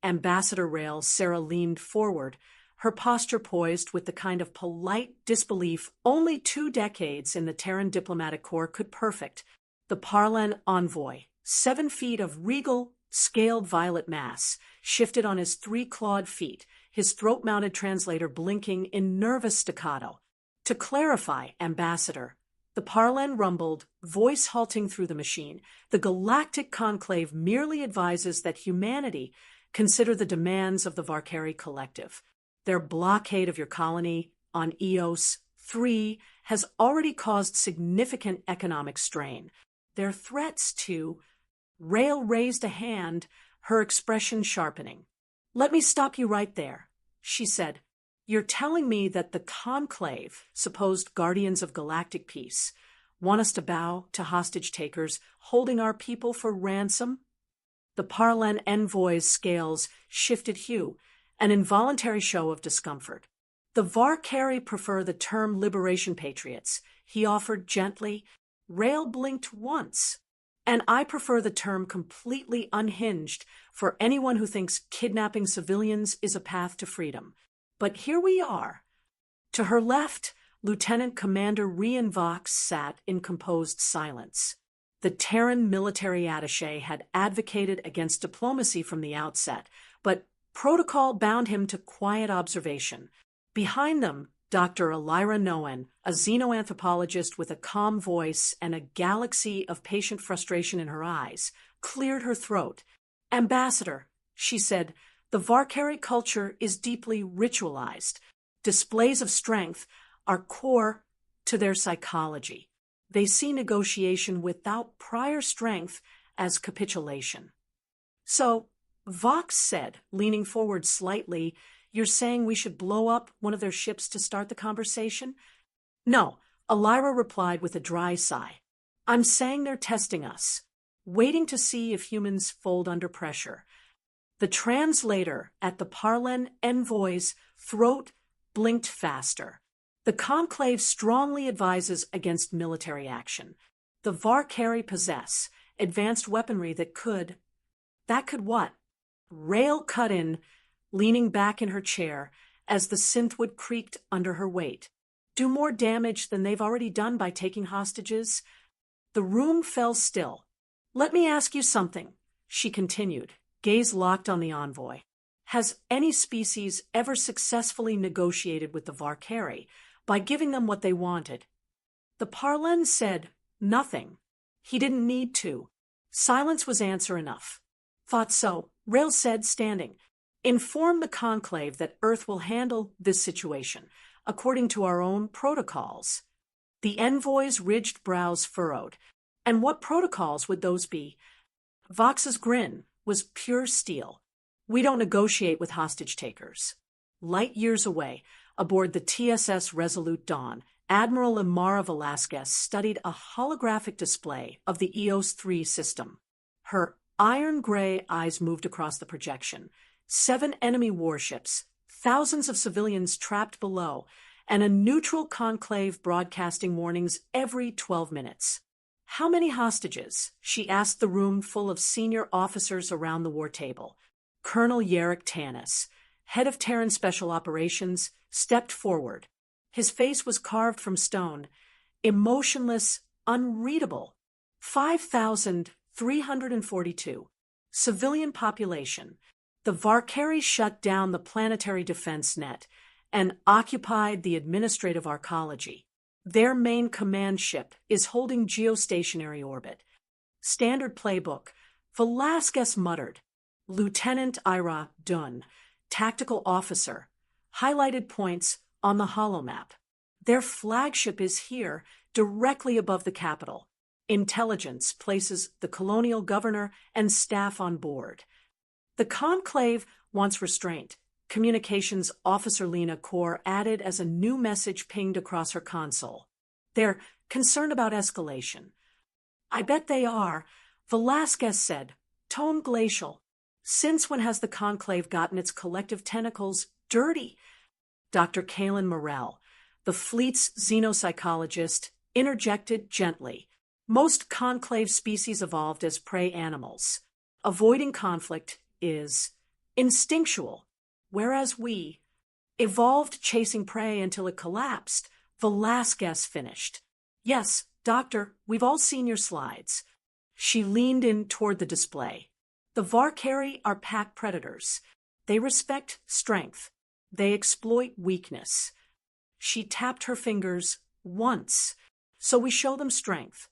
Ambassador Rail, Sarah leaned forward, her posture poised with the kind of polite disbelief only 2 decades in the Terran diplomatic corps could perfect. The Parlan envoy, 7 feet of regal, scaled violet mass, shifted on his 3-clawed feet, his throat-mounted translator blinking in nervous staccato. To clarify, Ambassador, the Parlan rumbled, voice halting through the machine, the Galactic Conclave merely advises that humanity consider the demands of the Varkari Collective. Their blockade of your colony on Eos 3 has already caused significant economic strain. Their threats to... Rail raised a hand, her expression sharpening. "Let me stop you right there," she said. "You're telling me that the Conclave, supposed guardians of galactic peace, want us to bow to hostage-takers holding our people for ransom?" The Parlan envoy's scales shifted hue, an involuntary show of discomfort. "The Varkari prefer the term liberation patriots," he offered gently. Rail blinked once. "And I prefer the term completely unhinged for anyone who thinks kidnapping civilians is a path to freedom. But here we are." To her left, Lieutenant Commander Rian Vox sat in composed silence. The Terran military attaché had advocated against diplomacy from the outset, but protocol bound him to quiet observation. Behind them, Dr. Elira Noen, a xenoanthropologist with a calm voice and a galaxy of patient frustration in her eyes, cleared her throat. "Ambassador," she said, "the Varkari culture is deeply ritualized. Displays of strength are core to their psychology. They see negotiation without prior strength as capitulation." "So," Vox said, leaning forward slightly, "you're saying we should blow up one of their ships to start the conversation?" "No," Elira replied with a dry sigh. "I'm saying they're testing us, waiting to see if humans fold under pressure." The translator at the Parlan envoy's throat blinked faster. "The Conclave strongly advises against military action. The Varkari possess advanced weaponry that could what?" Rail cut in, leaning back in her chair as the synthwood creaked under her weight. "Do more damage than they've already done by taking hostages." The room fell still. "Let me ask you something," she continued, gaze locked on the envoy. "Has any species ever successfully negotiated with the Varkari by giving them what they wanted?" The Parlan said nothing. He didn't need to. Silence was answer enough. "Thought so," Rail said, standing. "Inform the Conclave that Earth will handle this situation, according to our own protocols." The envoy's ridged brows furrowed. "And what protocols would those be?" Vox's grin was pure steel. "We don't negotiate with hostage-takers." Light years away, aboard the TSS Resolute Dawn, Admiral Imara Velasquez studied a holographic display of the EOS 3 system. Her iron-gray eyes moved across the projection. 7 enemy warships, thousands of civilians trapped below, and a neutral conclave broadcasting warnings every 12 minutes. "How many hostages?" she asked the room full of senior officers around the war table. Colonel Yarrick Tanis, head of Terran Special Operations, stepped forward. His face was carved from stone, emotionless, unreadable. 5,342. Civilian population. The Varkari shut down the planetary defense net and occupied the administrative arcology. Their main command ship is holding geostationary orbit. Standard playbook. Velasquez muttered. Lieutenant Ira Dunn, tactical officer. Highlighted points on the holomap. Their flagship is here, directly above the capital. Intelligence places the colonial governor and staff on board. The conclave wants restraint. Communications Officer Lena Kaur added as a new message pinged across her console. They're concerned about escalation. "I bet they are," Velasquez said, tone glacial. "Since when has the conclave gotten its collective tentacles dirty?" Dr. Kaylin Morell, the fleet's xenopsychologist, interjected gently. "Most conclave species evolved as prey animals. Avoiding conflict is instinctual, whereas we evolved chasing prey until it collapsed. Velasquez finished. Yes, doctor, we've all seen your slides. She leaned in toward the display. The Varkari are pack predators. They respect strength. They exploit weakness. She tapped her fingers once, so we show them strength.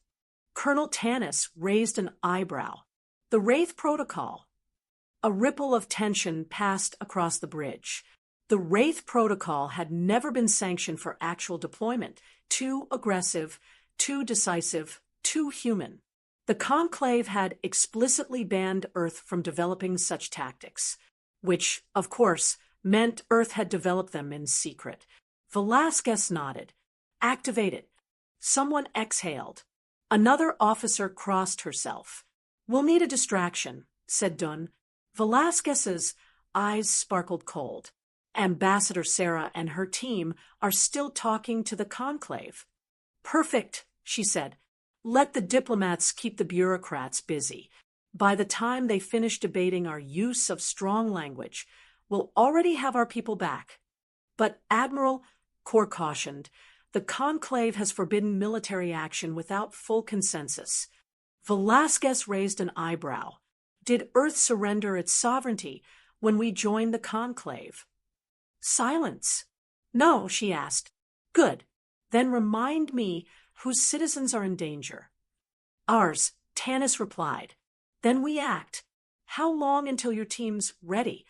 Colonel Tanis raised an eyebrow. The Wraith Protocol. A ripple of tension passed across the bridge. The Wraith Protocol had never been sanctioned for actual deployment. Too aggressive, too decisive, too human. The Conclave had explicitly banned Earth from developing such tactics, which, of course, meant Earth had developed them in secret. Velasquez nodded. Activate it. Someone exhaled. Another officer crossed herself. We'll need a distraction, said Dunn. Velasquez's eyes sparkled cold. Ambassador Sarah and her team are still talking to the Conclave. Perfect, she said. Let the diplomats keep the bureaucrats busy. By the time they finish debating our use of strong language, we'll already have our people back. But Admiral, Kor cautioned, the Conclave has forbidden military action without full consensus. Velasquez raised an eyebrow. Did Earth surrender its sovereignty when we joined the Conclave? Silence. No, she asked. Good. Then remind me whose citizens are in danger. Ours, Tanis replied. Then we act. How long until your team's ready?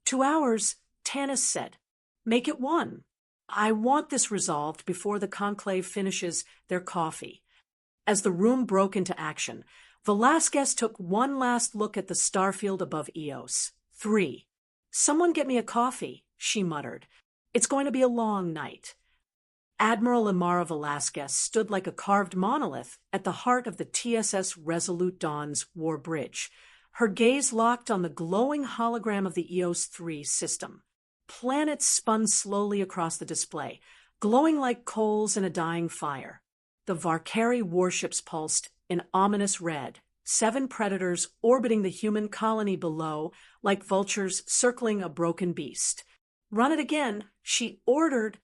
2 hours, Tanis said. Make it 1. I want this resolved before the Conclave finishes their coffee. As the room broke into action, Velasquez took one last look at the starfield above Eos. 3. Someone get me a coffee, she muttered. It's going to be a long night. Admiral Imara Velasquez stood like a carved monolith at the heart of the TSS Resolute Dawn's war bridge, her gaze locked on the glowing hologram of the EOS 3 system. Planets spun slowly across the display, glowing like coals in a dying fire. The Varkari warships pulsed in ominous red, 7 predators orbiting the human colony below like vultures circling a broken beast. Run it again, she ordered.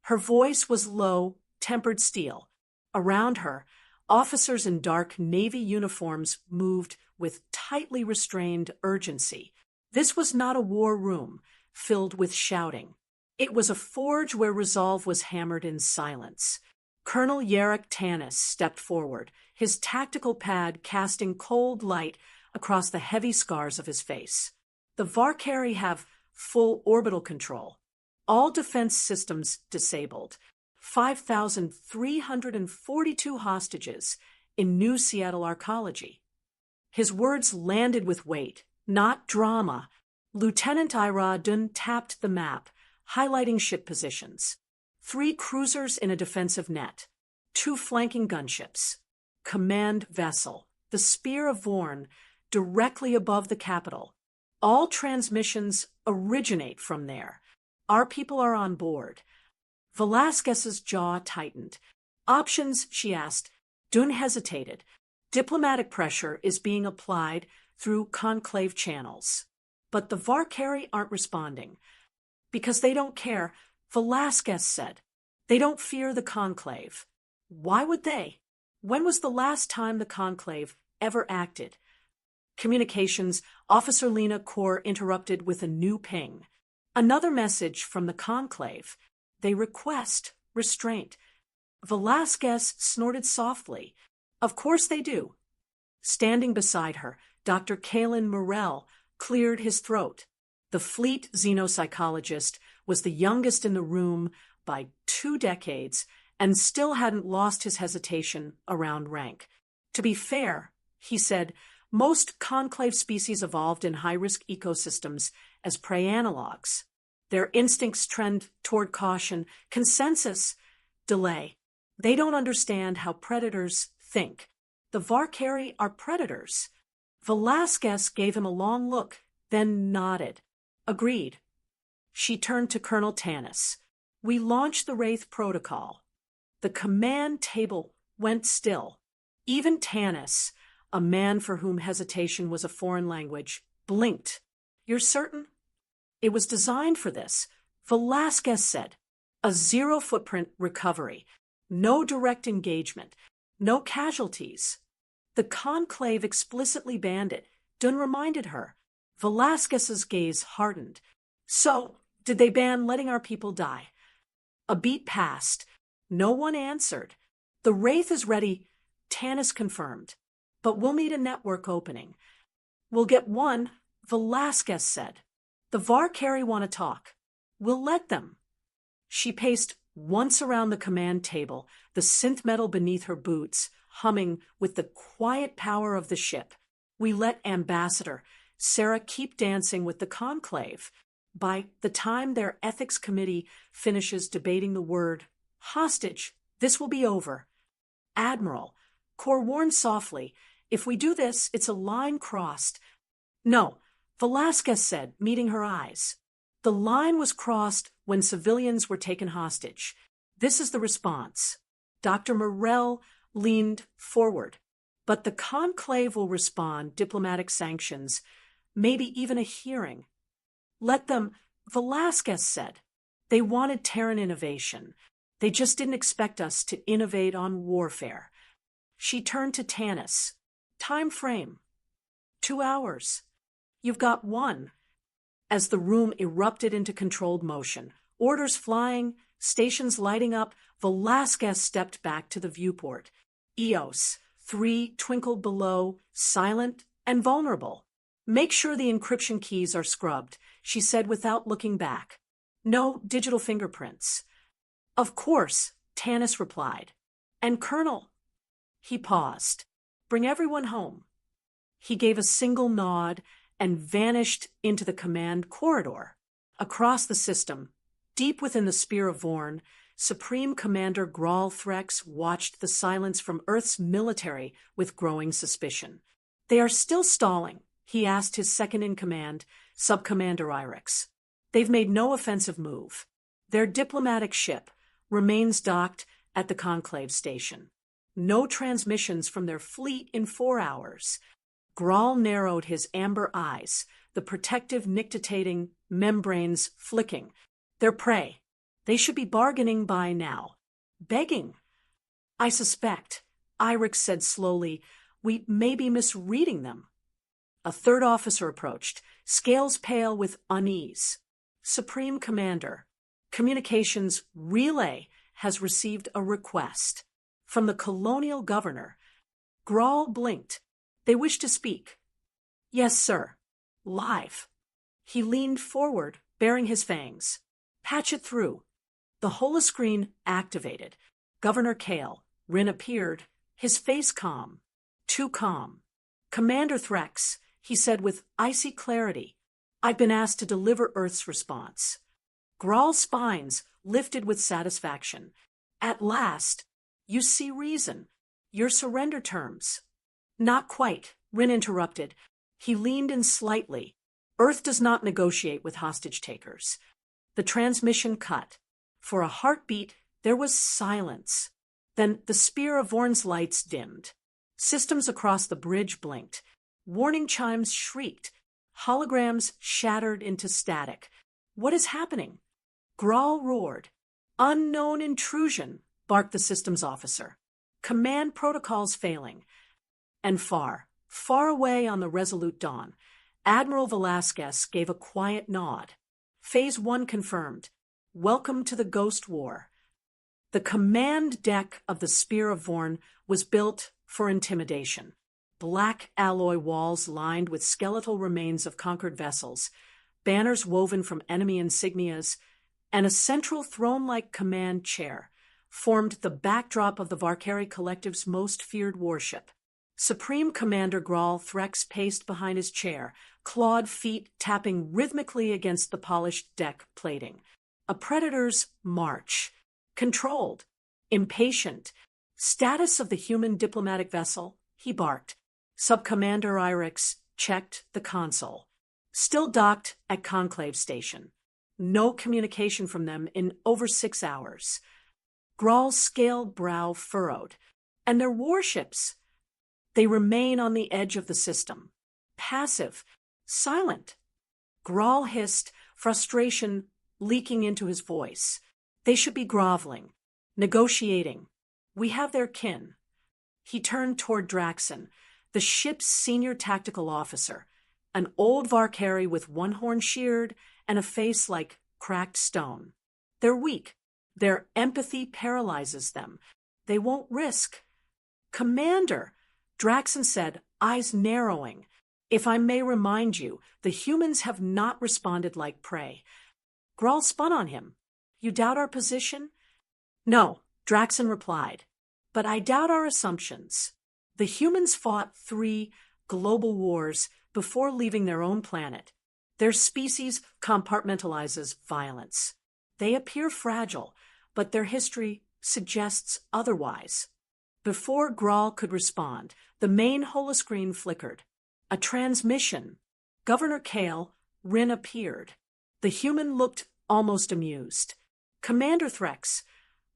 Her voice was low, tempered steel. Around her, officers in dark Navy uniforms moved with tightly restrained urgency. This was not a war room filled with shouting. It was a forge where resolve was hammered in silence. Colonel Yarek Tanis stepped forward, his tactical pad casting cold light across the heavy scars of his face. The Varkari have full orbital control. All defense systems disabled. 5,342 hostages in New Seattle arcology. His words landed with weight, not drama. Lieutenant Ira Dunn tapped the map, highlighting ship positions. 3 cruisers in a defensive net. 2 flanking gunships. Command vessel, the Spear of Vorn, directly above the capital. All transmissions originate from there. Our people are on board. Velasquez's jaw tightened. Options, she asked. Dunn hesitated. Diplomatic pressure is being applied through conclave channels. But the Varkari aren't responding. Because they don't care, Velasquez said. They don't fear the conclave. Why would they? When was the last time the conclave ever acted? Communications, Officer Lena Kor interrupted with a new ping. Another message from the conclave. They request restraint. Velasquez snorted softly. Of course they do. Standing beside her, Dr. Kalen Morell cleared his throat. The fleet xenopsychologist was the youngest in the room by 2 decades and still hadn't lost his hesitation around rank. To be fair, he said, most conclave species evolved in high-risk ecosystems as prey analogs. Their instincts trend toward caution, consensus, delay. They don't understand how predators think. The Varkari are predators. Velasquez gave him a long look, then nodded. Agreed. She turned to Colonel Tanis. We launched the Wraith Protocol. The command table went still. Even Tanis, a man for whom hesitation was a foreign language, blinked. You're certain? It was designed for this, Velasquez said. A zero-footprint recovery. No direct engagement. No casualties. The conclave explicitly banned it. Dunn reminded her. Velasquez's gaze hardened. So, did they ban letting our people die? A beat passed. No one answered. The Wraith is ready, Tanis confirmed. But we'll need a network opening. We'll get one, Velasquez said. The Varkari want to talk. We'll let them. She paced once around the command table, the synth metal beneath her boots, humming with the quiet power of the ship. We let Ambassador Sarah keep dancing with the conclave. By the time their ethics committee finishes debating the word hostage, this will be over. Admiral, Kor warned softly, if we do this, it's a line crossed. No, Velasquez said, meeting her eyes. The line was crossed when civilians were taken hostage. This is the response. Dr. Morell leaned forward. But the conclave will respond, diplomatic sanctions, maybe even a hearing. Let them, Velasquez said. They wanted Terran innovation. They just didn't expect us to innovate on warfare. She turned to Tanis. Time frame. 2 hours. You've got one. As the room erupted into controlled motion, orders flying, stations lighting up, Velasquez stepped back to the viewport. EOS 3 twinkled below, silent and vulnerable. Make sure the encryption keys are scrubbed, she said without looking back. No digital fingerprints. Of course, Tanis replied. And Colonel? He paused. Bring everyone home. He gave a single nod and vanished into the command corridor. Across the system, deep within the Spear of Vorn, Supreme Commander Graal Threx watched the silence from Earth's military with growing suspicion. They are still stalling, he asked his second-in-command, Subcommander Irix. They've made no offensive move. Their diplomatic ship remains docked at the Conclave station. No transmissions from their fleet in 4 hours. Graal narrowed his amber eyes, the protective nictitating membranes flicking. Their prey. They should be bargaining by now. Begging. I suspect, Irix said slowly, we may be misreading them. A third officer approached, scales pale with unease. Supreme Commander, Communications Relay has received a request. From the colonial governor. Graal blinked. They wish to speak. Yes, sir. Live. He leaned forward, baring his fangs. Patch it through. The holoscreen activated. Governor Kale. Rin appeared, his face calm. Too calm. Commander Threx, he said with icy clarity. I've been asked to deliver Earth's response. Graal's spines lifted with satisfaction. At last, you see reason. Your surrender terms. Not quite, Rin interrupted. He leaned in slightly. Earth does not negotiate with hostage-takers. The transmission cut. For a heartbeat, there was silence. Then the Spear of Vorn's lights dimmed. Systems across the bridge blinked. Warning chimes shrieked. Holograms shattered into static. What is happening? Graal roared. Unknown intrusion, barked the systems officer. Command protocols failing. And far, far away on the resolute dawn, Admiral Velasquez gave a quiet nod. Phase 1 confirmed. Welcome to the Ghost War. The command deck of the Spear of Vorn was built for intimidation. Black alloy walls lined with skeletal remains of conquered vessels, banners woven from enemy insignias, and a central throne-like command chair formed the backdrop of the Varkari Collective's most feared warship. Supreme Commander Graal Threx paced behind his chair, clawed feet tapping rhythmically against the polished deck plating. A predator's march. Controlled. Impatient. Status of the human diplomatic vessel, he barked. Subcommander Irix checked the console. Still docked at Conclave Station. No communication from them in over 6 hours. Graal's scaled brow furrowed. And their warships? They remain on the edge of the system. Passive. Silent. Grawl hissed, frustration leaking into his voice. They should be groveling, negotiating. We have their kin. He turned toward Draxon, the ship's senior tactical officer, an old Varkari with one horn sheared and a face like cracked stone. They're weak. Their empathy paralyzes them. They won't risk. Commander, Draxon said, eyes narrowing. If I may remind you, the humans have not responded like prey. Grawl spun on him. You doubt our position? No, Draxon replied. But I doubt our assumptions. The humans fought 3 global wars before leaving their own planet. Their species compartmentalizes violence. They appear fragile, but their history suggests otherwise. Before Grawl could respond, the main holoscreen flickered. A transmission. Governor Kale, Rin appeared. The human looked almost amused. Commander Threx,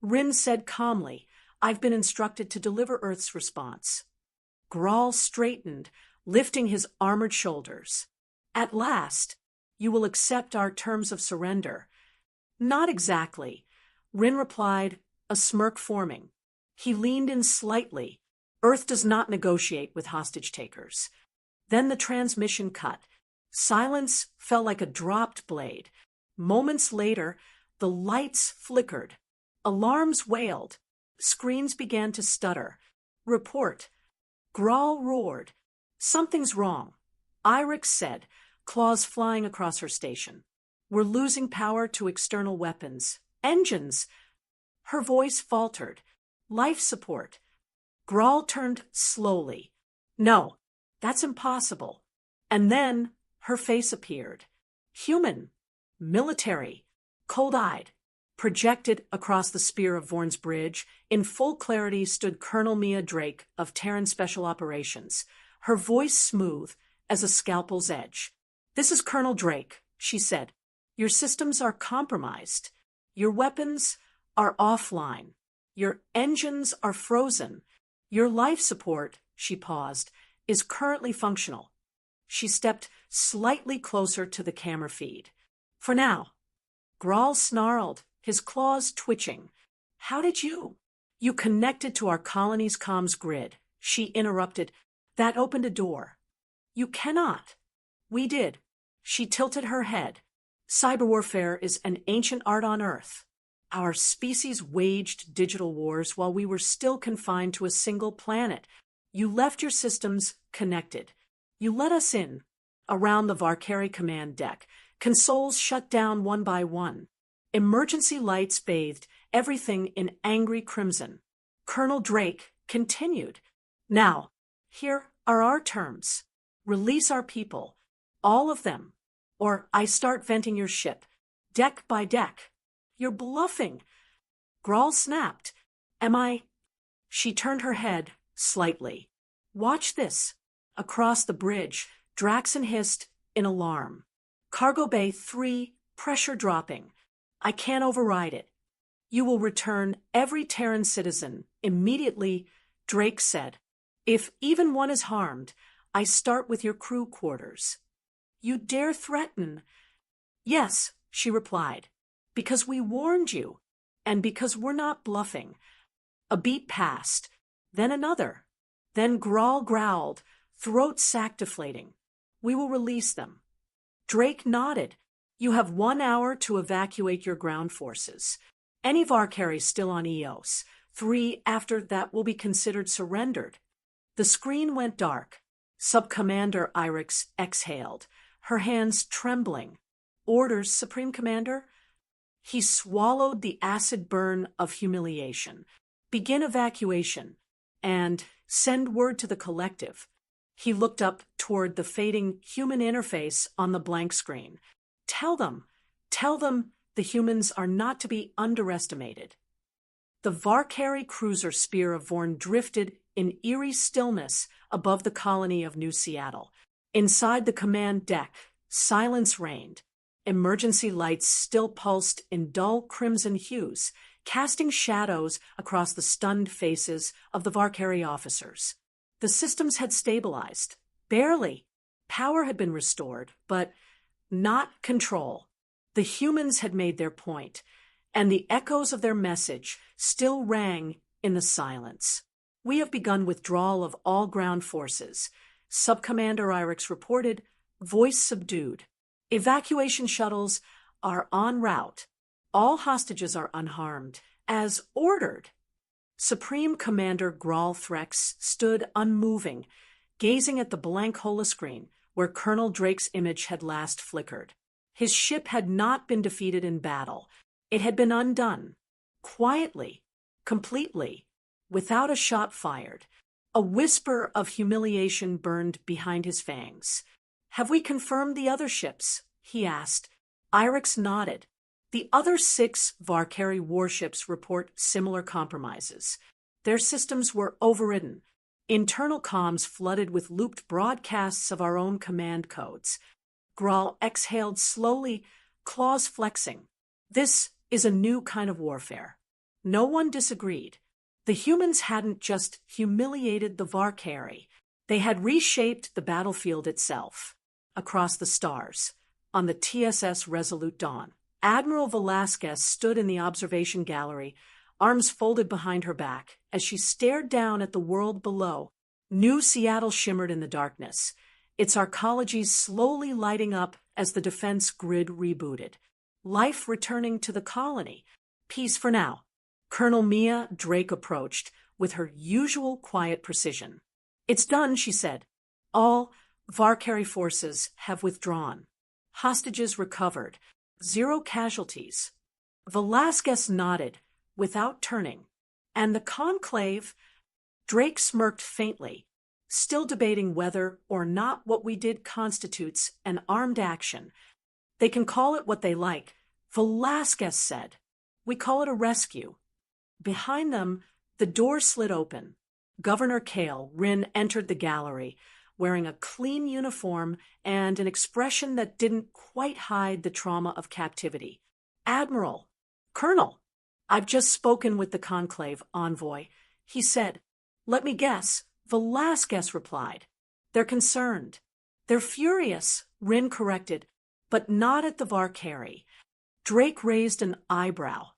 Rin said calmly, I've been instructed to deliver Earth's response. Grawl straightened, lifting his armored shoulders. At last, you will accept our terms of surrender. Not exactly, Rin replied, a smirk forming. He leaned in slightly. Earth does not negotiate with hostage-takers. Then the transmission cut. Silence fell like a dropped blade. Moments later, the lights flickered. Alarms wailed. Screens began to stutter. Report. Grawl roared. Something's wrong. Irix said, claws flying across her station. We're losing power to external weapons. Engines. Her voice faltered. Life support. Grawl turned slowly. No, that's impossible. And then her face appeared. Human. Military. Cold-eyed. Projected across the spear of Vorn's bridge, in full clarity stood Colonel Mia Drake of Terran Special Operations, her voice smooth as a scalpel's edge. This is Colonel Drake, she said. Your systems are compromised. Your weapons are offline. Your engines are frozen. Your life support, she paused, is currently functional. She stepped slightly closer to the camera feed. For now. Grawl snarled, his claws twitching. How did you? You connected to our colony's comms grid, she interrupted. That opened a door. You cannot. We did. She tilted her head. Cyber warfare is an ancient art on Earth. Our species waged digital wars while we were still confined to a single planet. You left your systems connected. You let us in. Around the Varkari command deck, consoles shut down one by one. Emergency lights bathed everything in angry crimson. Colonel Drake continued. Now, here are our terms. Release our people. All of them. Or I start venting your ship. Deck by deck. You're bluffing. Grawl snapped. Am I? She turned her head slightly. Watch this. Across the bridge, Draxon hissed in alarm. Cargo Bay 3, pressure dropping. I can't override it. You will return every Terran citizen immediately, Drake said. If even one is harmed, I start with your crew quarters. You dare threaten? Yes, she replied. Because we warned you, and because we're not bluffing. A beat passed, then another. Then Grawl growled, throat sac deflating. We will release them. Drake nodded. You have 1 hour to evacuate your ground forces. Any Varkari still on Eos. 3 after that will be considered surrendered. The screen went dark. Sub-Commander Irix exhaled, her hands trembling. Orders, Supreme Commander? He swallowed the acid burn of humiliation. Begin evacuation, and send word to the collective. He looked up toward the fading human interface on the blank screen. Tell them the humans are not to be underestimated. The Varkari cruiser Spear of Vorn drifted in eerie stillness above the colony of New Seattle. Inside the command deck, silence reigned. Emergency lights still pulsed in dull crimson hues, casting shadows across the stunned faces of the Varkari officers. The systems had stabilized. Barely. Power had been restored, but not control. The humans had made their point, and the echoes of their message still rang in the silence. We have begun withdrawal of all ground forces. Subcommander Irix reported, voice subdued. Evacuation shuttles are en route. All hostages are unharmed, as ordered. Supreme Commander Graal Threx stood unmoving, gazing at the blank holoscreen where Colonel Drake's image had last flickered. His ship had not been defeated in battle. It had been undone. Quietly, completely, without a shot fired. A whisper of humiliation burned behind his fangs. "Have we confirmed the other ships?" he asked. Irix nodded. The other 6 Varkari warships report similar compromises. Their systems were overridden. Internal comms flooded with looped broadcasts of our own command codes. Graal exhaled slowly, claws flexing. This is a new kind of warfare. No one disagreed. The humans hadn't just humiliated the Varkari. They had reshaped the battlefield itself. Across the stars, on the TSS Resolute Dawn, Admiral Velasquez stood in the observation gallery, arms folded behind her back, as she stared down at the world below. New Seattle shimmered in the darkness, its arcologies slowly lighting up as the defense grid rebooted. Life returning to the colony. Peace for now. Colonel Mia Drake approached, with her usual quiet precision. "It's done," she said. "All Varkari forces have withdrawn. Hostages recovered. 0 casualties." Velasquez nodded, without turning. "And the conclave?" Drake smirked faintly, still debating whether or not what we did constitutes an armed action. "They can call it what they like," Velasquez said. "We call it a rescue." Behind them, the door slid open. Governor Kale Rin entered the gallery, wearing a clean uniform and an expression that didn't quite hide the trauma of captivity. "Admiral, Colonel, I've just spoken with the conclave envoy," he said. "Let me guess," Velasquez replied. "They're concerned. They're furious," Rin corrected, "but not at the Varkari." Drake raised an eyebrow.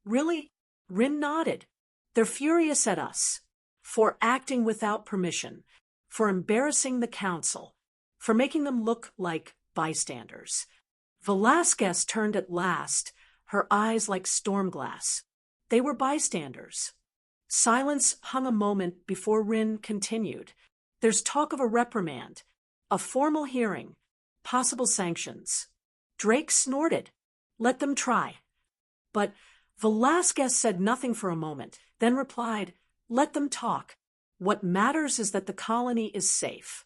"Really?" Rin nodded. "They're furious at us. For acting without permission. For embarrassing the council. For making them look like bystanders." Velasquez turned at last, her eyes like storm glass. They were bystanders. Silence hung a moment before Rin continued. "There's talk of a reprimand, a formal hearing, possible sanctions." Drake snorted. "Let them try." But Velasquez said nothing for a moment, then replied, "Let them talk. What matters is that the colony is safe."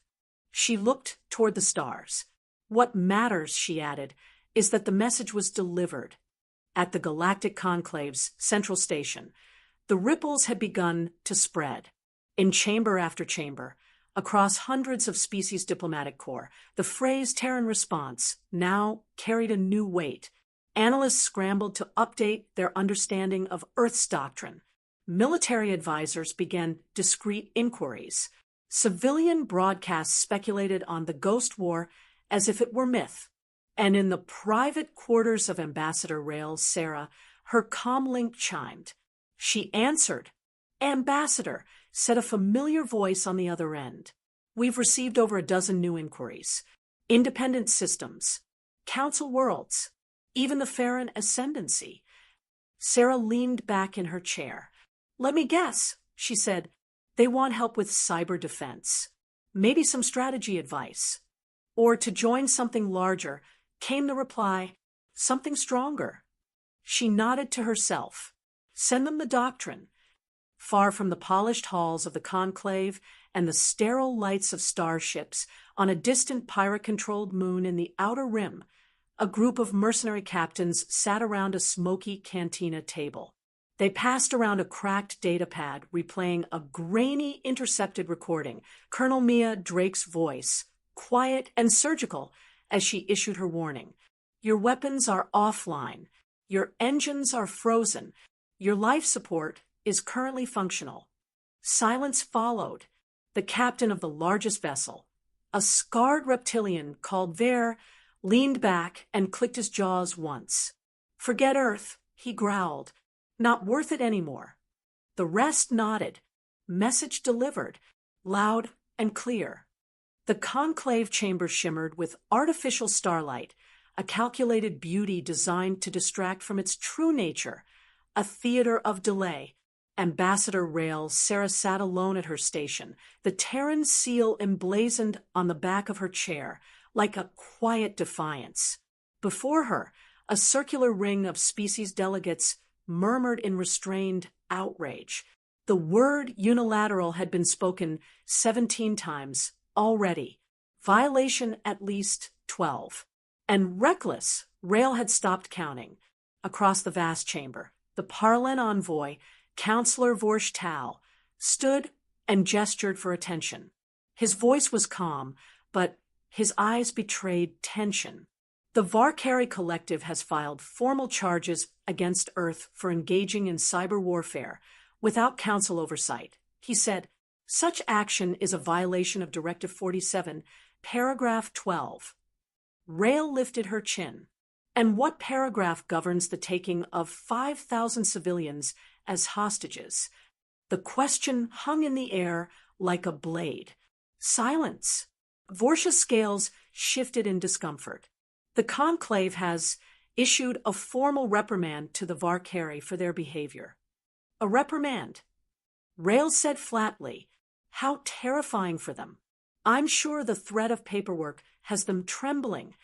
She looked toward the stars. "What matters," she added, "is that the message was delivered." At the Galactic Conclave's central station, the ripples had begun to spread. In chamber after chamber, across hundreds of species diplomatic corps, the phrase Terran response now carried a new weight. Analysts scrambled to update their understanding of Earth's doctrine. Military advisors began discreet inquiries. Civilian broadcasts speculated on the Ghost War as if it were myth. And in the private quarters of Ambassador Rael's Sarah, her comlink chimed. She answered. "Ambassador," said a familiar voice on the other end. "We've received over a dozen new inquiries. Independent systems. Council worlds. Even the Farron ascendancy." Sarah leaned back in her chair. "Let me guess," she said. "They want help with cyber defense. Maybe some strategy advice. Or to join something larger," came the reply, "something stronger." She nodded to herself. "Send them the doctrine." Far from the polished halls of the conclave and the sterile lights of starships, on a distant pirate-controlled moon in the outer rim, a group of mercenary captains sat around a smoky cantina table. They passed around a cracked datapad, replaying a grainy, intercepted recording, Colonel Mia Drake's voice, quiet and surgical, as she issued her warning. "Your weapons are offline. Your engines are frozen. Your life support is currently functional." Silence followed. The captain of the largest vessel, a scarred reptilian called Ver, leaned back and clicked his jaws once. "Forget Earth," he growled. "Not worth it anymore." The rest nodded. Message delivered, loud and clear. The conclave chamber shimmered with artificial starlight, a calculated beauty designed to distract from its true nature, a theater of delay. Ambassador Rail Sarah sat alone at her station, the Terran seal emblazoned on the back of her chair, like a quiet defiance. Before her, a circular ring of species delegates murmured in restrained outrage. The word unilateral had been spoken 17 times already, violation at least 12. And reckless, Rail had stopped counting. Across the vast chamber, the Parlen envoy, Counselor Vorsh Tal, stood and gestured for attention. His voice was calm, but his eyes betrayed tension. The Varkari Collective has filed formal charges against Earth for engaging in cyber warfare without council oversight. He said, "Such action is a violation of Directive 47, Paragraph 12. Rail lifted her chin. "And what paragraph governs the taking of 5,000 civilians as hostages?" The question hung in the air like a blade. Silence. Vorsh's scales shifted in discomfort. The conclave has issued a formal reprimand to the Varkari for their behavior. A reprimand. Rail said flatly, "How terrifying for them. I'm sure the threat of paperwork has them trembling."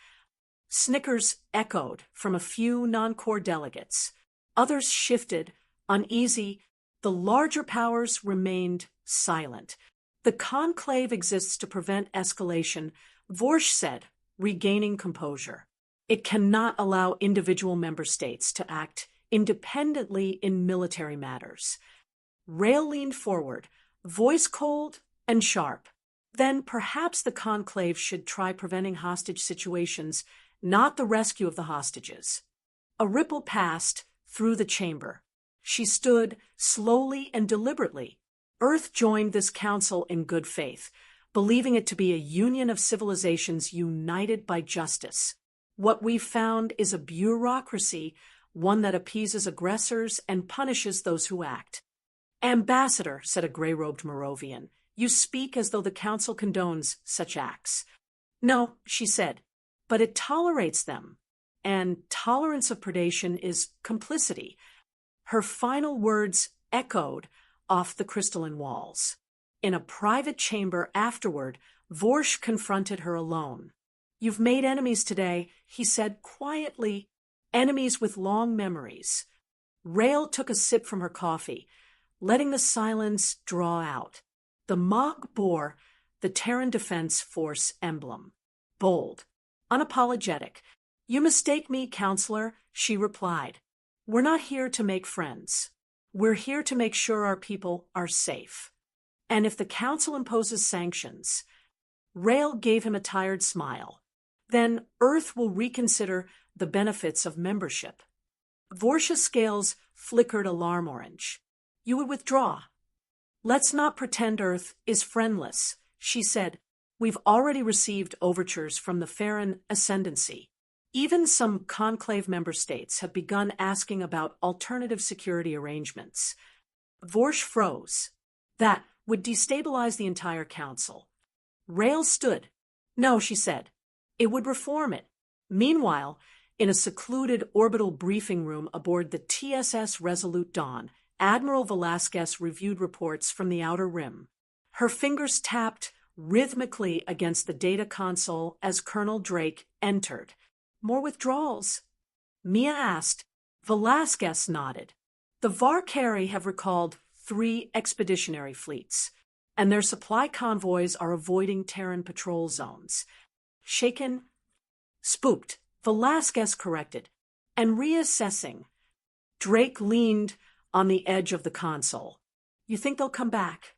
Snickers echoed from a few non-core delegates. Others shifted, uneasy. The larger powers remained silent. "The conclave exists to prevent escalation," Vorsh said, regaining composure. "It cannot allow individual member states to act independently in military matters." Rail leaned forward, voice cold and sharp. "Then perhaps the conclave should try preventing hostage situations, not the rescue of the hostages." A ripple passed through the chamber. She stood slowly and deliberately. Earth joined this council in good faith, believing it to be a union of civilizations united by justice. What we've found is a bureaucracy, one that appeases aggressors and punishes those who act. "Ambassador," said a gray-robed Moravian, "you speak as though the council condones such acts." "No," she said, "but it tolerates them, and tolerance of predation is complicity." Her final words echoed off the crystalline walls. In a private chamber afterward, Vorsh confronted her alone. "You've made enemies today," he said quietly, "enemies with long memories." Rail took a sip from her coffee, letting the silence draw out. The Mog bore the Terran Defense Force emblem. Bold, unapologetic. "You mistake me, Counselor," she replied. "We're not here to make friends. We're here to make sure our people are safe. And if the Council imposes sanctions..." Rail gave him a tired smile. "Then Earth will reconsider the benefits of membership." Vorsh's scales flickered alarm orange. "You would withdraw." "Let's not pretend Earth is friendless," she said. "We've already received overtures from the Farron Ascendancy. Even some conclave member states have begun asking about alternative security arrangements." Vorsh froze. "That would destabilize the entire council." Rail stood. "No," she said. "It would reform it." Meanwhile, in a secluded orbital briefing room aboard the TSS Resolute Dawn, Admiral Velasquez reviewed reports from the Outer Rim. Her fingers tapped rhythmically against the data console as Colonel Drake entered. "More withdrawals?" Mia asked. Velasquez nodded. "The Varkari have recalled 3 expeditionary fleets, and their supply convoys are avoiding Terran patrol zones." Shaken, spooked, Velasquez corrected, "and reassessing." Drake leaned on the edge of the console. "You think they'll come back?"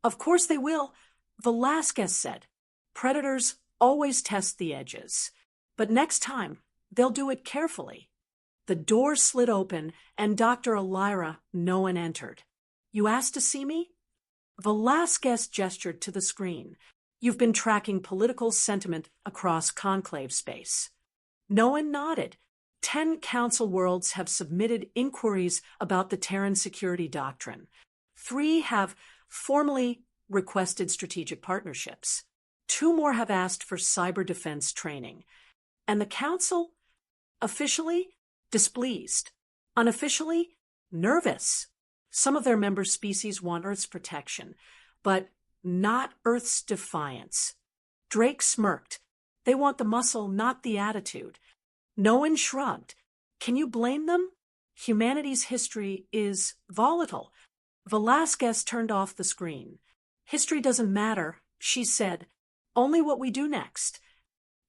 "Of course they will," Velasquez said. "Predators always test the edges. But next time, they'll do it carefully." The door slid open, and Dr. Elira Noan entered. "You asked to see me?" Velasquez gestured to the screen. You've been tracking political sentiment across conclave space. Noan nodded. 10 council worlds have submitted inquiries about the Terran security doctrine. 3 have formally requested strategic partnerships. 2 more have asked for cyber defense training. And the council? Officially, displeased. Unofficially, nervous. Some of their member species want Earth's protection, but not Earth's defiance. Drake smirked. They want the muscle, not the attitude. Noan shrugged. Can you blame them? Humanity's history is volatile. Velasquez turned off the screen. History doesn't matter, she said. Only what we do next.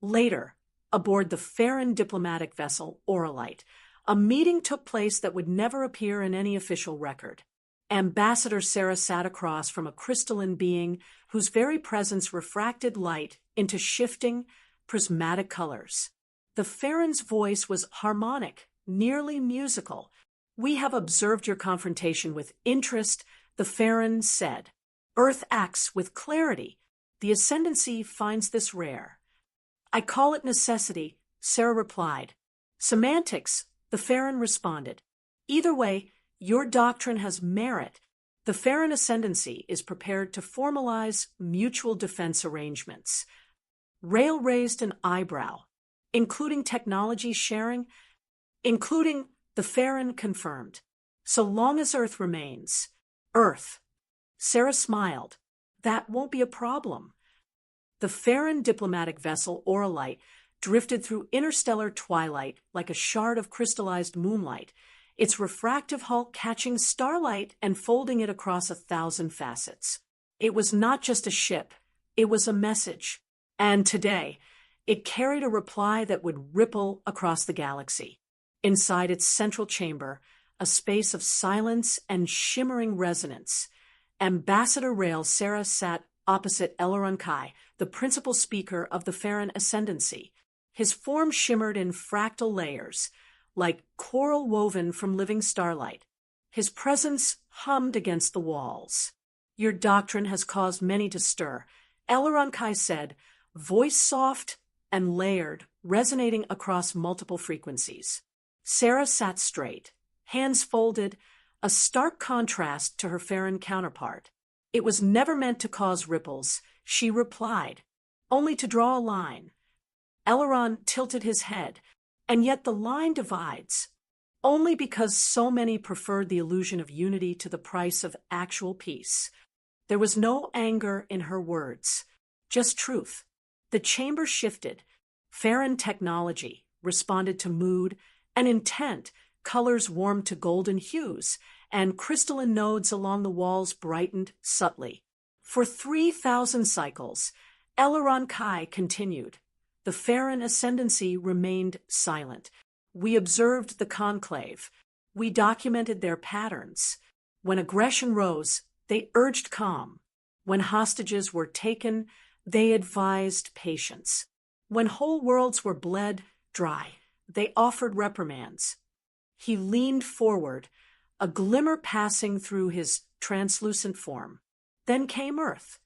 Later, aboard the Farron diplomatic vessel Oralite, a meeting took place that would never appear in any official record. Ambassador Sarah sat across from a crystalline being whose very presence refracted light into shifting, prismatic colors. The Farron's voice was harmonic, nearly musical. "We have observed your confrontation with interest," the Farron said. "Earth acts with clarity. The ascendancy finds this rare." "I call it necessity," Sarah replied. "Semantics," the Farron responded. "Either way, your doctrine has merit. The Farron ascendancy is prepared to formalize mutual defense arrangements." Rail raised an eyebrow. "Including technology sharing?" "Including," the Farron confirmed. "So long as Earth remains." "Earth." Sarah smiled. "That won't be a problem." The Farron diplomatic vessel Oralite drifted through interstellar twilight like a shard of crystallized moonlight, its refractive hull catching starlight and folding it across 1,000 facets. It was not just a ship, it was a message. And today, it carried a reply that would ripple across the galaxy. Inside its central chamber, a space of silence and shimmering resonance, Ambassador Rail Sarah sat opposite Eleron Kai, the principal speaker of the Farron ascendancy. His form shimmered in fractal layers, like coral woven from living starlight. His presence hummed against the walls. "Your doctrine has caused many to stir," Eleron Kai said, voice soft and layered, resonating across multiple frequencies. Sarah sat straight, hands folded, a stark contrast to her Farron counterpart. "It was never meant to cause ripples," she replied, "only to draw a line." Eleron tilted his head, "And yet the line divides. Only because so many preferred the illusion of unity to the price of actual peace." There was no anger in her words, just truth. The chamber shifted. Farron technology responded to mood and intent. Colors warmed to golden hues, and crystalline nodes along the walls brightened subtly. For 3,000 cycles, Eleron Kai continued. The Farron ascendancy remained silent. We observed the conclave. We documented their patterns. When aggression rose, they urged calm. When hostages were taken, they advised patience. When whole worlds were bled dry, they offered reprimands. He leaned forward, a glimmer passing through his translucent form. Then came Earth.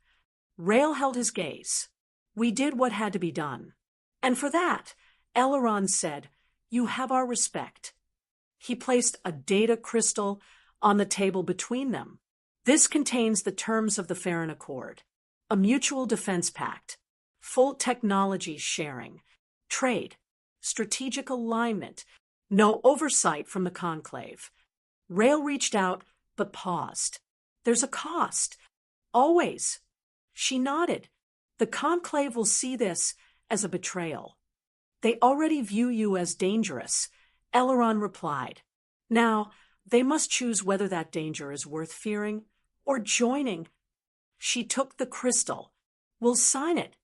Rail held his gaze. "We did what had to be done. And for that," Eleron said, "you have our respect." He placed a data crystal on the table between them. "This contains the terms of the Farron Accord, a mutual defense pact, full technology sharing, trade, strategic alignment, no oversight from the conclave." Rail reached out, but paused. "There's a cost." "Always." She nodded. "The conclave will see this as a betrayal." "They already view you as dangerous," Eleron replied. "Now, they must choose whether that danger is worth fearing or joining." She took the crystal. "We'll sign it."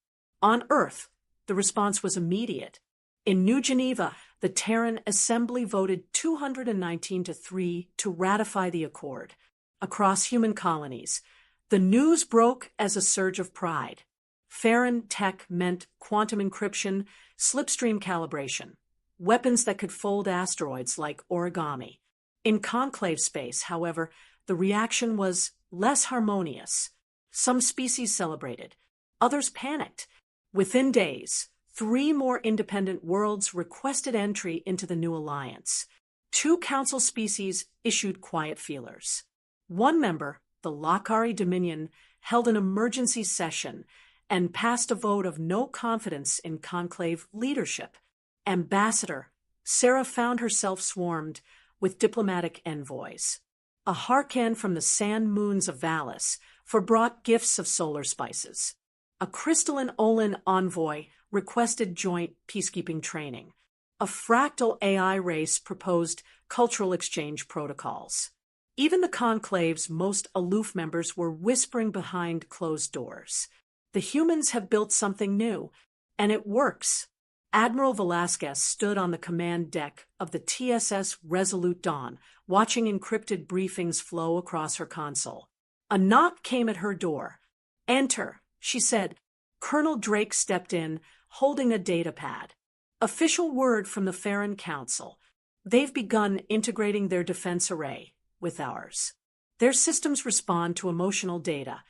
On Earth, the response was immediate. In New Geneva, the Terran Assembly voted 219-3 to ratify the accord. Across human colonies, the news broke as a surge of pride. Farron tech meant quantum encryption, slipstream calibration, weapons that could fold asteroids like origami. In conclave space, however, the reaction was less harmonious. Some species celebrated. Others panicked. Within days, 3 more independent worlds requested entry into the new alliance. 2 council species issued quiet feelers. One member, the Lakari Dominion, held an emergency session and passed a vote of no confidence in conclave leadership. Ambassador Sarah found herself swarmed with diplomatic envoys. A Harkan from the sand moons of Valis forbrought gifts of solar spices. A crystalline Olin envoy requested joint peacekeeping training. A fractal AI race proposed cultural exchange protocols. Even the conclave's most aloof members were whispering behind closed doors. The humans have built something new, and it works. Admiral Velasquez stood on the command deck of the TSS Resolute Dawn, watching encrypted briefings flow across her console. A knock came at her door. "Enter," she said. Colonel Drake stepped in, holding a data pad. "Official word from the Farron Council. They've begun integrating their defense array with ours. Their systems respond to emotional data,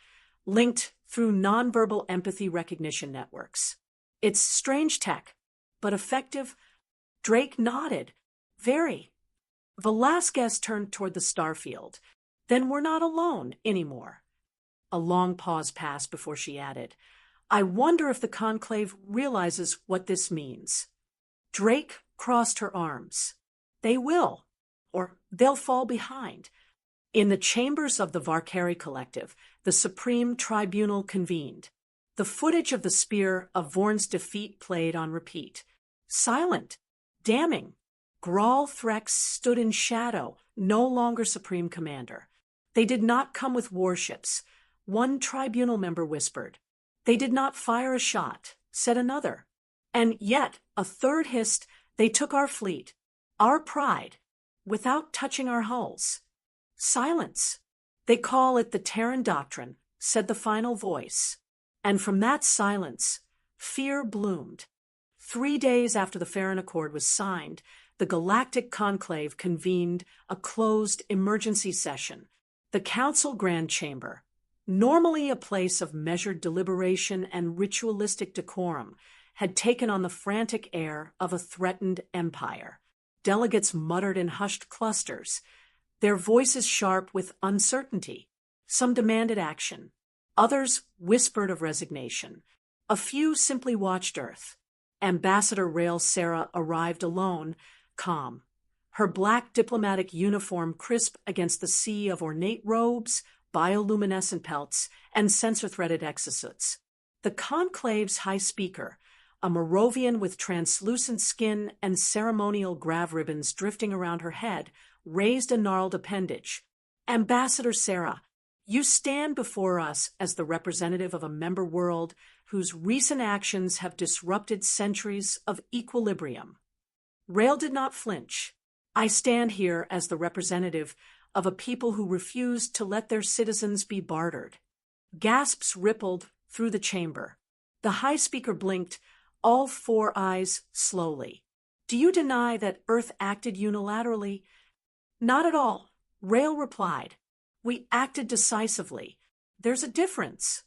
linked through nonverbal empathy recognition networks. It's strange tech, but effective." Drake nodded. "Very." Velasquez turned toward the starfield. "Then we're not alone anymore." A long pause passed before she added, "I wonder if the conclave realizes what this means." Drake crossed her arms. "They will, or they'll fall behind." In the chambers of the Varkari Collective, the Supreme Tribunal convened. The footage of the Spear of Vorn's defeat played on repeat. Silent, damning, Grawl Threx stood in shadow, no longer Supreme Commander. "They did not come with warships," one tribunal member whispered. "They did not fire a shot," said another. And yet, a third hissed, "They took our fleet, our pride, without touching our hulls." Silence. "They call it the Terran Doctrine," said the final voice. And from that silence, fear bloomed. 3 days after the Farron Accord was signed, the Galactic Conclave convened a closed emergency session. The Council Grand Chamber, normally a place of measured deliberation and ritualistic decorum, had taken on the frantic air of a threatened empire. Delegates muttered in hushed clusters, their voices sharp with uncertainty. Some demanded action. Others whispered of resignation. A few simply watched Earth. Ambassador Rael Sarah arrived alone, calm, her black diplomatic uniform crisp against the sea of ornate robes, bioluminescent pelts, and sensor-threaded exosuits. The conclave's high speaker, a Moravian with translucent skin and ceremonial grav ribbons drifting around her head, raised a gnarled appendage. "Ambassador Sarah, you stand before us as the representative of a member world whose recent actions have disrupted centuries of equilibrium." Rael did not flinch. "I stand here as the representative of a people who refused to let their citizens be bartered." Gasps rippled through the chamber. The high speaker blinked, all 4 eyes slowly. "Do you deny that Earth acted unilaterally?" "Not at all," Rael replied. "We acted decisively. There's a difference."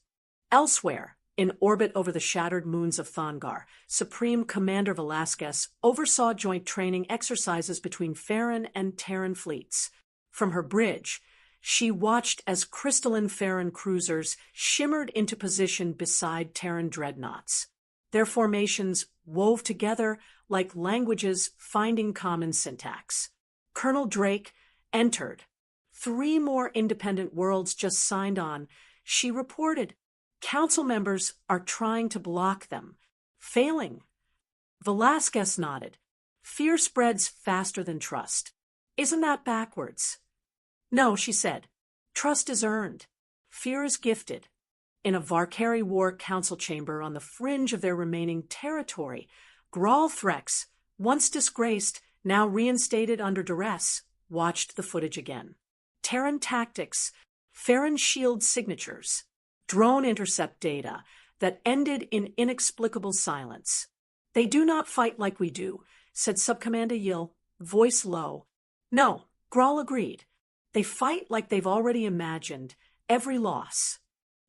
Elsewhere, in orbit over the shattered moons of Thongar, Supreme Commander Velasquez oversaw joint training exercises between Farron and Terran fleets. From her bridge, she watched as crystalline Farron cruisers shimmered into position beside Terran dreadnoughts. Their formations wove together like languages finding common syntax. Colonel Drake entered. 3 more independent worlds just signed on. She reported, "Council members are trying to block them. Failing." Velasquez nodded. "Fear spreads faster than trust. Isn't that backwards?" "No," she said. "Trust is earned. Fear is gifted." In a Varkari War council chamber on the fringe of their remaining territory, Grawl Threx, once disgraced, now reinstated under duress, watched the footage again. Terran tactics, Farron shield signatures, drone intercept data that ended in inexplicable silence. "They do not fight like we do," said Subcommander Yill, voice low. "No," Grawl agreed. "They fight like they've already imagined every loss."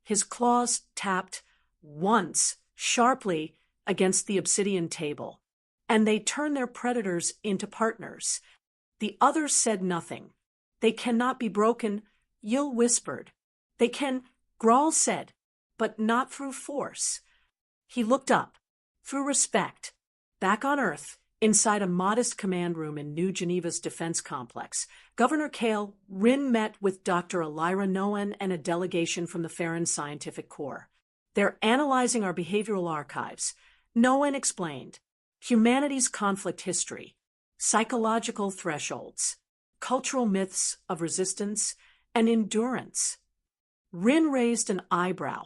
His claws tapped, once, sharply, against the obsidian table, and they turned their predators into partners. The others said nothing. They cannot be broken, Yil whispered. They can, Grawl said, but not through force. He looked up, through respect. Back on Earth, inside a modest command room in New Geneva's defense complex, Governor Kale Rin met with Dr. Elira Noen and a delegation from the Farron Scientific Corps. They're analyzing our behavioral archives. Noen explained. Humanity's conflict history, psychological thresholds, cultural myths of resistance and endurance. Rin raised an eyebrow.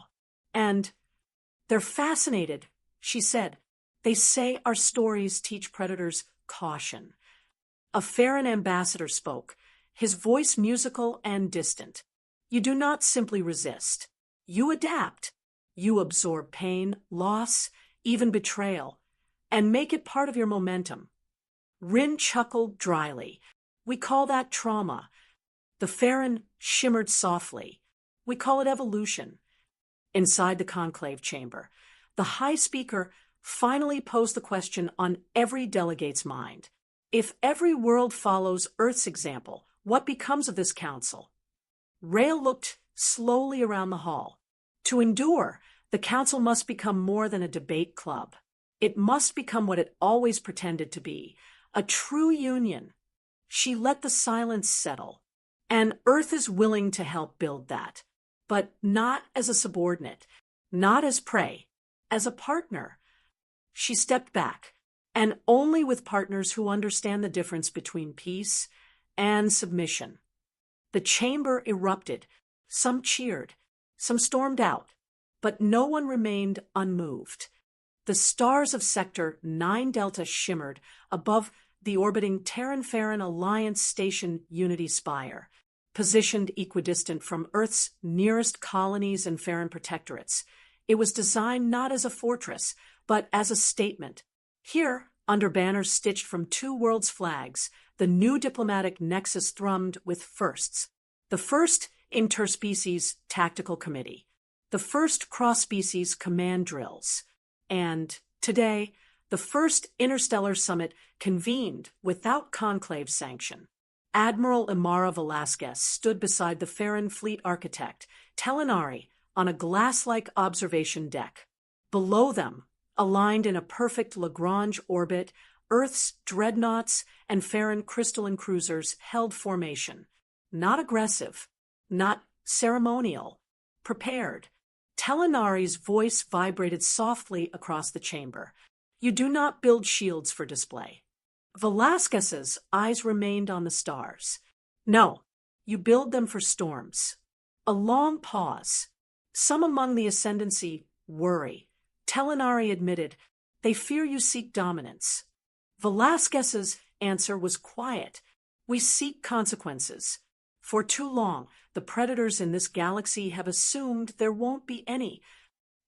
And they're fascinated, she said. They say our stories teach predators caution. A Farron ambassador spoke, his voice musical and distant. You do not simply resist. You adapt. You absorb pain, loss, even betrayal, and make it part of your momentum. Rin chuckled dryly. We call that trauma. The Farron shimmered softly. We call it evolution. Inside the conclave chamber, the High Speaker finally posed the question on every delegate's mind. If every world follows Earth's example, what becomes of this council? Rael looked slowly around the hall. To endure, the council must become more than a debate club. It must become what it always pretended to be, a true union. She let the silence settle, and Earth is willing to help build that, but not as a subordinate, not as prey, as a partner. She stepped back, and only with partners who understand the difference between peace and submission. The chamber erupted. Some cheered, some stormed out, but no one remained unmoved. The stars of Sector 9 Delta shimmered above the orbiting Terran-Farron Alliance Station Unity Spire, positioned equidistant from Earth's nearest colonies and Farron protectorates. It was designed not as a fortress, but as a statement. Here, under banners stitched from two worlds' flags, the new diplomatic nexus thrummed with firsts. The first interspecies tactical committee, the first cross-species command drills, and, today, the first interstellar summit convened without conclave sanction. Admiral Imara Velasquez stood beside the Farron fleet architect, Telenari, on a glass-like observation deck. Below them, aligned in a perfect Lagrange orbit, Earth's dreadnoughts and Farron crystalline cruisers held formation. Not aggressive, not ceremonial, prepared. Telenari's voice vibrated softly across the chamber. You do not build shields for display. Velasquez's eyes remained on the stars. No, you build them for storms. A long pause. Some among the ascendancy worry. Telenari admitted, they fear you seek dominance. Velasquez's answer was quiet. We seek consequences. For too long, the predators in this galaxy have assumed there won't be any.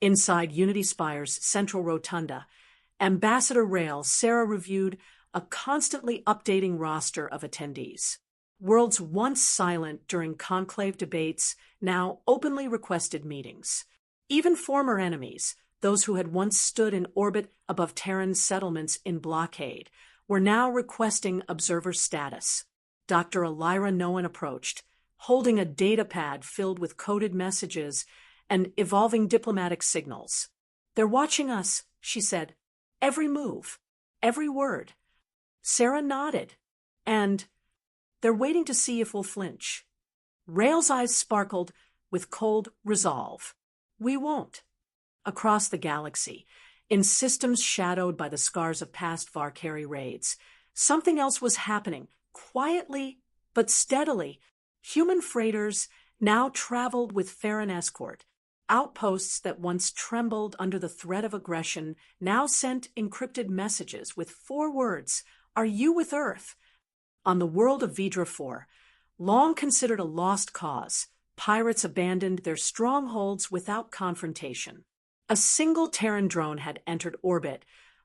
Inside Unity Spire's central rotunda, Ambassador Rael Sarah reviewed a constantly updating roster of attendees. Worlds once silent during conclave debates now openly requested meetings. Even former enemies, those who had once stood in orbit above Terran settlements in blockade, were now requesting observer status. Dr. Elira Noen approached, holding a datapad filled with coded messages and evolving diplomatic signals. They're watching us, she said. Every move, every word. Sarah nodded, and they're waiting to see if we'll flinch. Rael's eyes sparkled with cold resolve. We won't. Across the galaxy, in systems shadowed by the scars of past Varkari raids, something else was happening, quietly but steadily. Human freighters now traveled with Farron escort. Outposts that once trembled under the threat of aggression now sent encrypted messages with 4 words, "Are you with Earth?" On the world of Vidra 4, long considered a lost cause, pirates abandoned their strongholds without confrontation. A single Terran drone had entered orbit,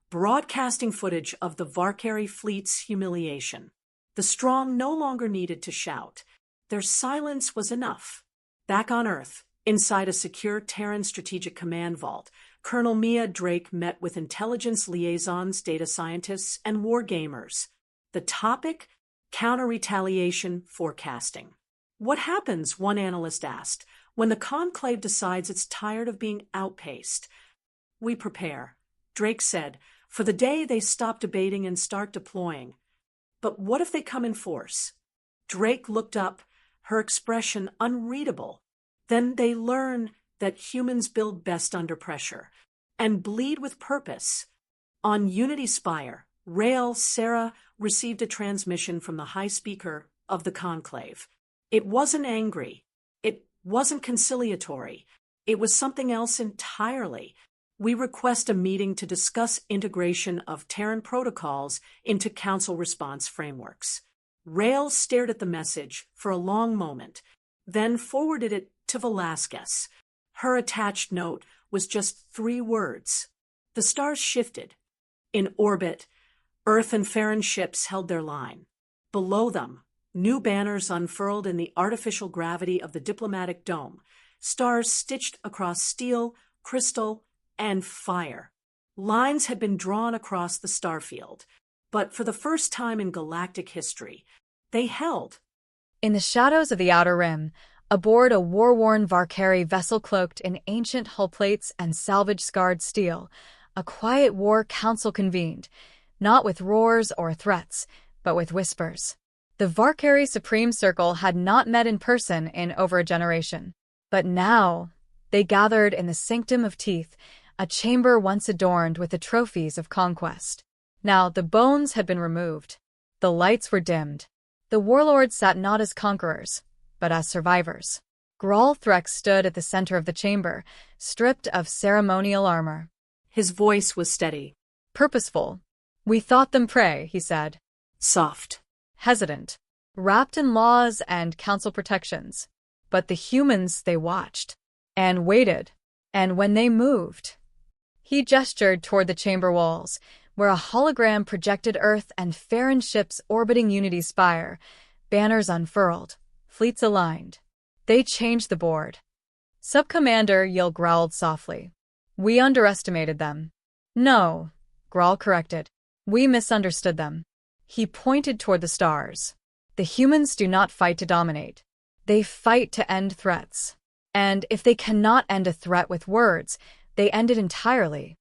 broadcasting footage of the Varkari fleet's humiliation. The strong no longer needed to shout. Their silence was enough. Back on Earth, Inside a secure Terran Strategic Command vault, Colonel Mia Drake met with intelligence liaisons, data scientists, and wargamers. The topic? Counter-retaliation forecasting. What happens, one analyst asked, when the Conclave decides it's tired of being outpaced? We prepare, Drake said, for the day they stop debating and start deploying. But what if they come in force? Drake looked up, her expression unreadable. Then they learn that humans build best under pressure and bleed with purpose. On Unity Spire, Rael Sarah received a transmission from the high speaker of the Conclave. It wasn't angry. It wasn't conciliatory. It was something else entirely. We request a meeting to discuss integration of Terran protocols into Council response frameworks. Rael stared at the message for a long moment, then forwarded it to Velasquez. Her attached note was just 3 words. The stars shifted. In orbit, Earth and Farron ships held their line. Below them, new banners unfurled in the artificial gravity of the diplomatic dome, stars stitched across steel, crystal, and fire. Lines had been drawn across the starfield, but for the first time in galactic history, they held. In the shadows of the Outer Rim, aboard a war-worn Varkari vessel cloaked in ancient hull plates and salvage-scarred steel, a quiet war council convened, not with roars or threats, but with whispers. The Varkari Supreme Circle had not met in person in over a generation, but now they gathered in the Sanctum of Teeth, a chamber once adorned with the trophies of conquest. Now the bones had been removed. The lights were dimmed. The warlords sat not as conquerors, but as survivors. Graal Threx stood at the center of the chamber, stripped of ceremonial armor. His voice was steady. Purposeful. "We thought them prey," he said. Soft. Hesitant. Wrapped in laws and council protections. But the humans, they watched. And waited. And when they moved. He gestured toward the chamber walls, where a hologram projected Earth and Farron ships orbiting Unity Spire, banners unfurled, fleets aligned. They changed the board. Subcommander Yil growled softly. "We underestimated them." "No," Graal corrected. "We misunderstood them." He pointed toward the stars. "The humans do not fight to dominate. They fight to end threats. And if they cannot end a threat with words, they end it entirely."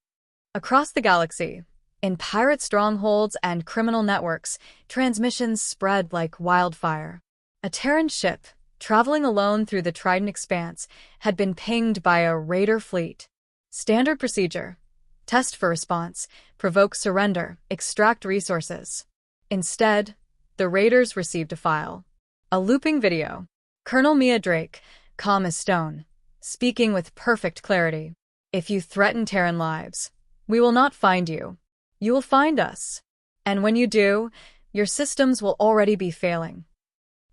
Across the galaxy, in pirate strongholds and criminal networks, transmissions spread like wildfire. A Terran ship, traveling alone through the Trident expanse, had been pinged by a raider fleet. Standard procedure. Test for response, provoke surrender, extract resources. Instead, the raiders received a file. A looping video. Colonel Mia Drake, calm as stone, speaking with perfect clarity. "If you threaten Terran lives, we will not find you. You will find us. And when you do, your systems will already be failing."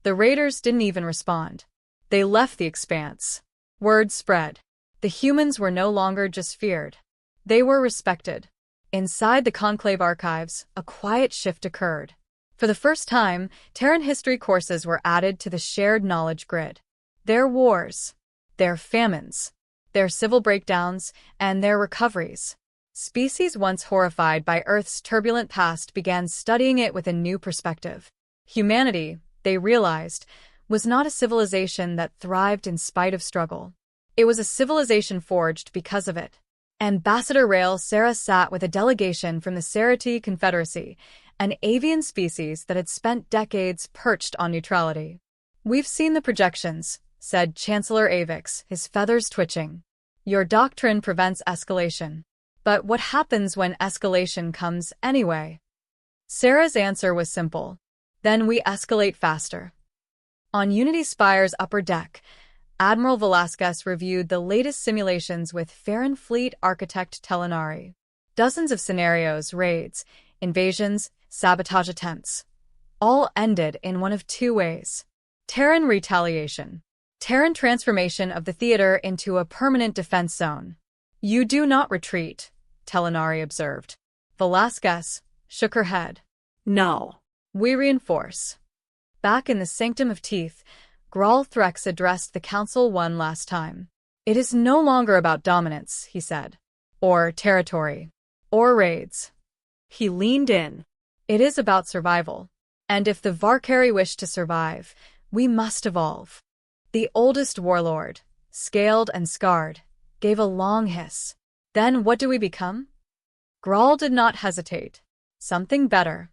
The raiders didn't even respond. They left the expanse. Word spread. The humans were no longer just feared. They were respected. Inside the Conclave archives, a quiet shift occurred. For the first time, Terran history courses were added to the shared knowledge grid. Their wars, their famines, their civil breakdowns, and their recoveries. Species once horrified by Earth's turbulent past began studying it with a new perspective. Humanity, they realized, was not a civilization that thrived in spite of struggle. It was a civilization forged because of it. Ambassador Rael Sarah sat with a delegation from the Cerati Confederacy, an avian species that had spent decades perched on neutrality. "We've seen the projections," said Chancellor Avix, his feathers twitching. "Your doctrine prevents escalation. But what happens when escalation comes anyway?" Sarah's answer was simple. "Then we escalate faster." On Unity Spire's upper deck, Admiral Velasquez reviewed the latest simulations with Farron Fleet architect Telenari. Dozens of scenarios, raids, invasions, sabotage attempts. All ended in one of 2 ways. Terran retaliation. Terran transformation of the theater into a permanent defense zone. "You do not retreat," Telenari observed. Velasquez shook her head. "No. "We reinforce." Back in the Sanctum of Teeth, Graal Threx addressed the Council one last time. It is no longer about dominance, he said, or territory, or raids. He leaned in. It is about survival. And if the Varkari wish to survive, we must evolve. The oldest warlord, scaled and scarred, gave a long hiss. Then what do we become? Grawl did not hesitate. Something better.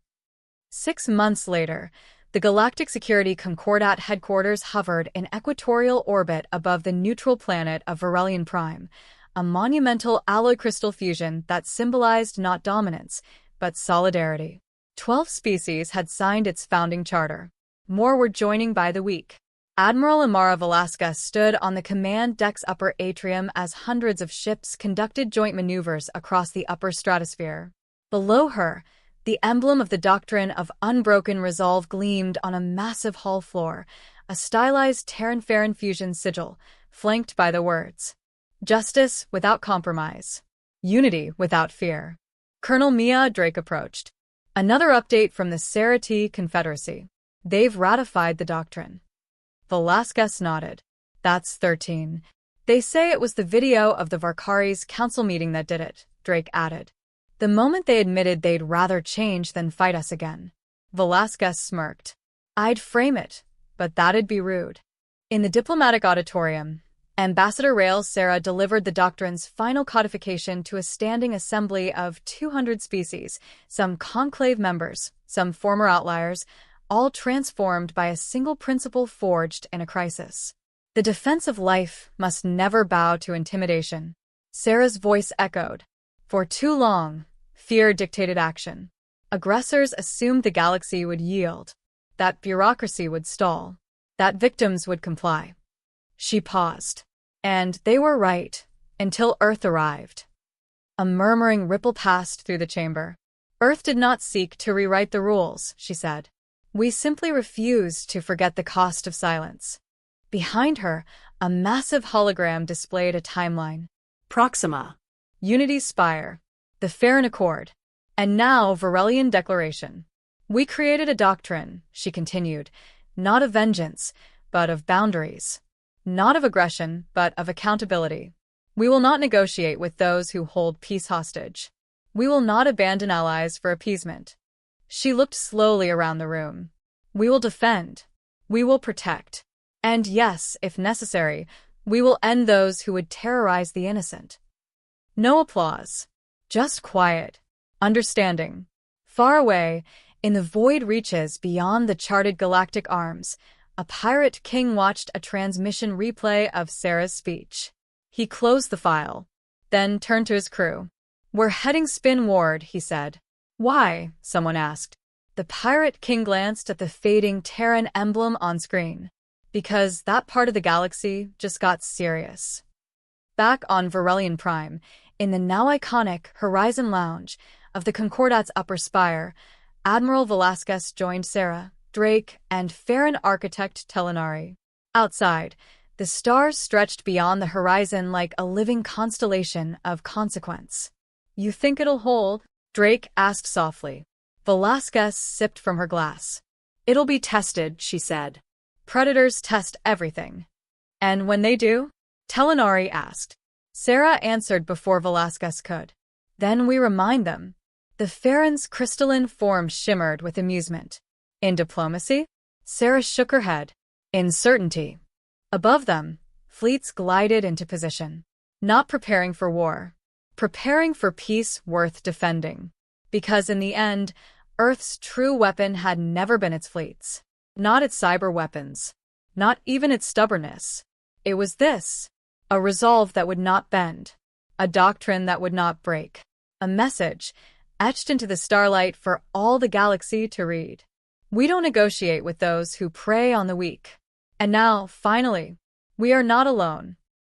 6 months later, the Galactic Security Concordat headquarters hovered in equatorial orbit above the neutral planet of Varelian Prime, a monumental alloy crystal fusion that symbolized not dominance, but solidarity. 12 species had signed its founding charter. More were joining by the week. Admiral Amara Velasquez stood on the command deck's upper atrium as hundreds of ships conducted joint maneuvers across the upper stratosphere. Below her, the emblem of the doctrine of unbroken resolve gleamed on a massive hall floor, a stylized Terran-Farron fusion sigil, flanked by the words, "Justice without compromise. Unity without fear." Colonel Mia Drake approached. "Another update from the Serati Confederacy. They've ratified the doctrine." Velasquez nodded. "That's 13. They say it was the video of the Varkari's council meeting that did it," Drake added. "The moment they admitted they'd rather change than fight us again." Velasquez smirked. "I'd frame it, but that'd be rude." In the diplomatic auditorium, Ambassador Rael Serra delivered the doctrine's final codification to a standing assembly of 200 species, some conclave members, some former outliers, all transformed by a single principle forged in a crisis. The defense of life must never bow to intimidation. Serra's voice echoed. For too long, fear dictated action. Aggressors assumed the galaxy would yield, that bureaucracy would stall, that victims would comply. She paused. And they were right, until Earth arrived. A murmuring ripple passed through the chamber. Earth did not seek to rewrite the rules, she said. We simply refused to forget the cost of silence. Behind her, a massive hologram displayed a timeline. Proxima. Unity's Spire. The Farron Accord. And now Varelian Declaration. We created a doctrine, she continued, not of vengeance, but of boundaries. Not of aggression, but of accountability. We will not negotiate with those who hold peace hostage. We will not abandon allies for appeasement. She looked slowly around the room. We will defend. We will protect. And yes, if necessary, we will end those who would terrorize the innocent. No applause. Just quiet. Understanding. Far away, in the void reaches beyond the charted galactic arms, a pirate king watched a transmission replay of Serra's speech. He closed the file, then turned to his crew. We're heading spin-ward, he said. Why? Someone asked. The pirate king glanced at the fading Terran emblem on screen. Because that part of the galaxy just got serious. Back on Varelian Prime, in the now iconic Horizon Lounge of the Concordat's upper spire, Admiral Velasquez joined Serra, Drake, and Farron architect Telenari. Outside, the stars stretched beyond the horizon like a living constellation of consequence. You think it'll hold? Drake asked softly. Velasquez sipped from her glass. It'll be tested, she said. Predators test everything. And when they do? Telenari asked. Serra answered before Velasquez could. Then we remind them. The Farron's crystalline form shimmered with amusement. In diplomacy? Serra shook her head. In certainty. Above them, fleets glided into position. Not preparing for war. Preparing for peace worth defending. Because in the end, Earth's true weapon had never been its fleets. Not its cyber weapons. Not even its stubbornness. It was this. A resolve that would not bend. A doctrine that would not break. A message, etched into the starlight for all the galaxy to read. We don't negotiate with those who prey on the weak. And now, finally, we are not alone.